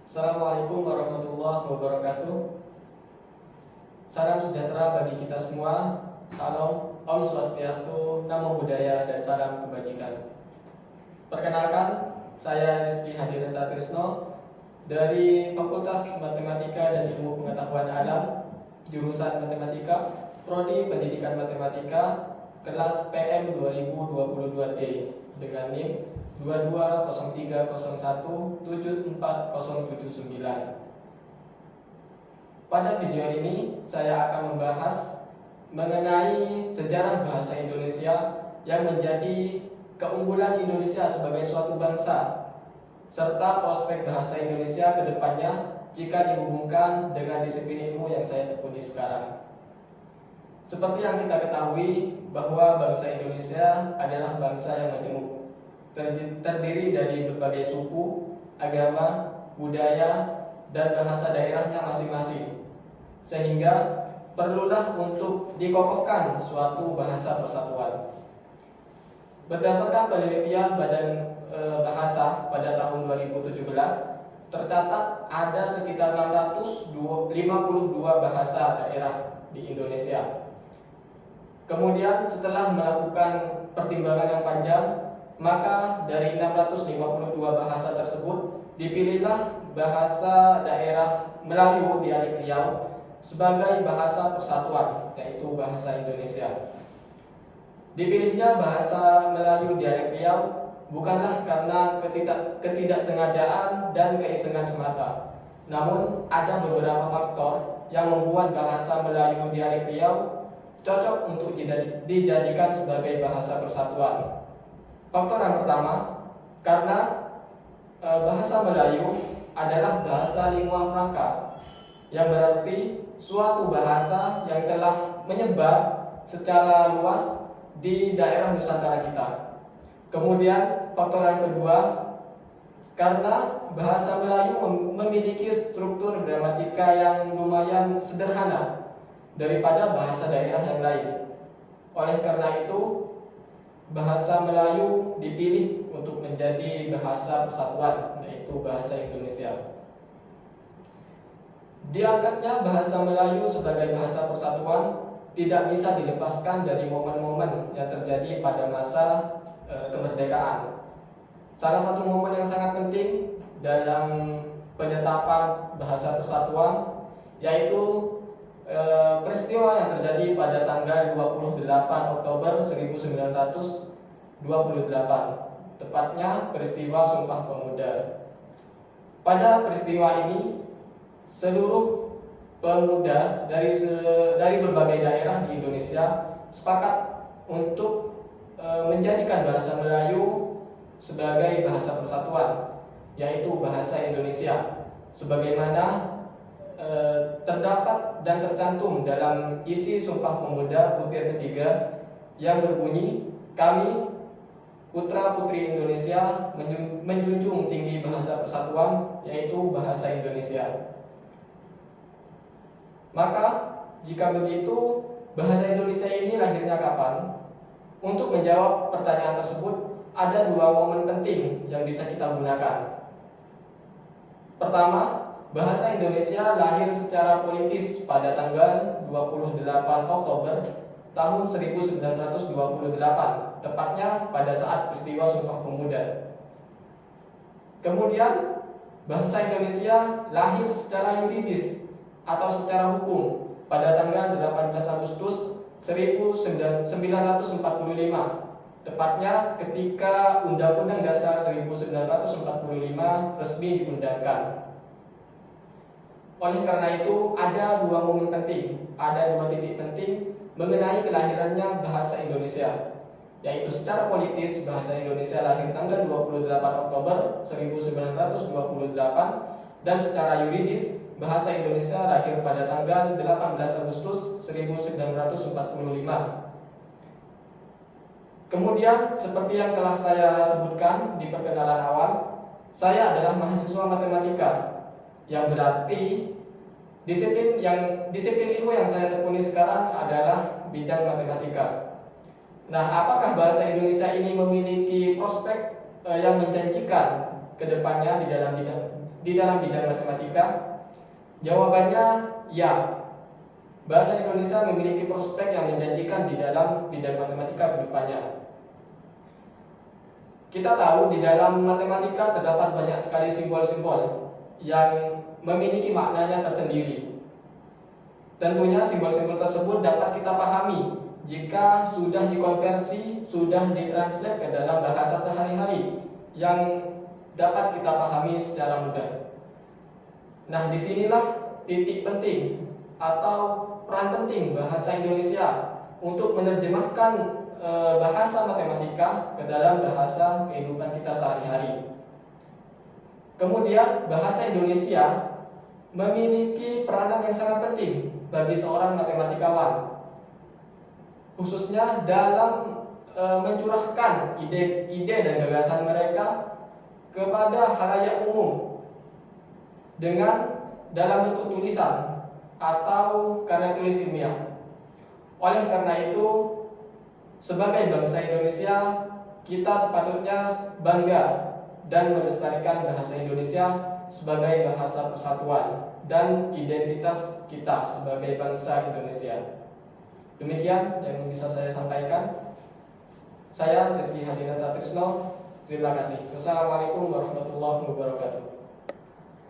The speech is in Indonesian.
Assalamualaikum warahmatullahi wabarakatuh. Salam sejahtera bagi kita semua. Salam, Om Swastiastu, Namo Buddhaya, dan salam kebajikan. Perkenalkan, saya Rizky Hadirata Trisno dari Fakultas Matematika dan Ilmu Pengetahuan Alam, jurusan Matematika, Prodi Pendidikan Matematika, kelas PM 2022D dengan NIM 220301740079. Pada video ini saya akan membahas mengenai sejarah bahasa Indonesia yang menjadi keunggulan Indonesia sebagai suatu bangsa, serta prospek bahasa Indonesia ke depannya jika dihubungkan dengan disiplin ilmu yang saya tekuni sekarang. Seperti yang kita ketahui bahwa bangsa Indonesia adalah bangsa yang majemuk, terdiri dari berbagai suku, agama, budaya, dan bahasa daerahnya masing-masing, sehingga perlulah untuk dikokohkan suatu bahasa persatuan. Berdasarkan penelitian Badan Bahasa pada tahun 2017, tercatat ada sekitar 652 bahasa daerah di Indonesia. Kemudian setelah melakukan pertimbangan yang panjang, maka dari 652 bahasa tersebut dipilihlah bahasa daerah Melayu dialek Riau sebagai bahasa persatuan, yaitu bahasa Indonesia. Dipilihnya bahasa Melayu dialek Riau bukanlah karena ketidaksengajaan dan keisengan semata, namun ada beberapa faktor yang membuat bahasa Melayu dialek Riau cocok untuk dijadikan sebagai bahasa persatuan. Faktor yang pertama, karena bahasa Melayu adalah bahasa lingua franca, yang berarti suatu bahasa yang telah menyebar secara luas di daerah Nusantara kita. Kemudian faktor yang kedua, karena bahasa Melayu memiliki struktur gramatika yang lumayan sederhana daripada bahasa daerah yang lain. Oleh karena itu, bahasa Melayu dipilih untuk menjadi bahasa persatuan, yaitu bahasa Indonesia. Diangkatnya bahasa Melayu sebagai bahasa persatuan tidak bisa dilepaskan dari momen-momen yang terjadi pada masa kemerdekaan. Salah satu momen yang sangat penting dalam penetapan bahasa persatuan yaitu peristiwa yang terjadi pada tanggal 28 Oktober 1928, tepatnya peristiwa Sumpah Pemuda. Pada peristiwa ini, seluruh pemuda dari berbagai daerah di Indonesia sepakat untuk menjadikan bahasa Melayu sebagai bahasa persatuan, yaitu bahasa Indonesia, sebagaimana terdapat dan tercantum dalam isi Sumpah Pemuda butir ketiga yang berbunyi, "Kami putra-putri Indonesia menjunjung tinggi bahasa persatuan, yaitu bahasa Indonesia." Maka jika begitu, bahasa Indonesia ini lahirnya kapan? Untuk menjawab pertanyaan tersebut, ada dua momen penting yang bisa kita gunakan. Pertama, bahasa Indonesia lahir secara politis pada tanggal 28 Oktober tahun 1928, tepatnya pada saat peristiwa Sumpah Pemuda. Kemudian, bahasa Indonesia lahir secara yuridis atau secara hukum pada tanggal 18 Agustus 1945, tepatnya ketika Undang-Undang Dasar 1945 resmi diundangkan. Oleh karena itu, ada dua momen penting, ada dua titik penting mengenai kelahirannya bahasa Indonesia, yaitu secara politis bahasa Indonesia lahir tanggal 28 Oktober 1928 dan secara yuridis bahasa Indonesia lahir pada tanggal 18 Agustus 1945. Kemudian, seperti yang telah saya sebutkan di perkenalan awal, saya adalah mahasiswa matematika, yang berarti disiplin ilmu yang saya tekuni sekarang adalah bidang matematika. Nah, apakah bahasa Indonesia ini memiliki prospek yang menjanjikan ke depannya di dalam bidang matematika? Jawabannya ya. Bahasa Indonesia memiliki prospek yang menjanjikan di dalam bidang matematika kedepannya. Kita tahu di dalam matematika terdapat banyak sekali simbol-simbol yang memiliki maknanya tersendiri. Tentunya simbol-simbol tersebut dapat kita pahami jika sudah dikonversi, sudah ditranslate ke dalam bahasa sehari-hari yang dapat kita pahami secara mudah. Nah, disinilah titik penting atau peran penting bahasa Indonesia untuk menerjemahkan bahasa matematika ke dalam bahasa kehidupan kita sehari-hari. Kemudian bahasa Indonesia memiliki peranan yang sangat penting bagi seorang matematikawan, khususnya dalam mencurahkan ide-ide dan gagasan mereka kepada khalayak umum dengan dalam bentuk tulisan atau karya tulis ilmiah. Oleh karena itu, sebagai bangsa Indonesia, kita sepatutnya bangga dan melestarikan bahasa Indonesia sebagai bahasa persatuan dan identitas kita sebagai bangsa Indonesia. Demikian yang bisa saya sampaikan. Saya Rizky Hadinata Trisno. Terima kasih. Wassalamualaikum warahmatullahi wabarakatuh.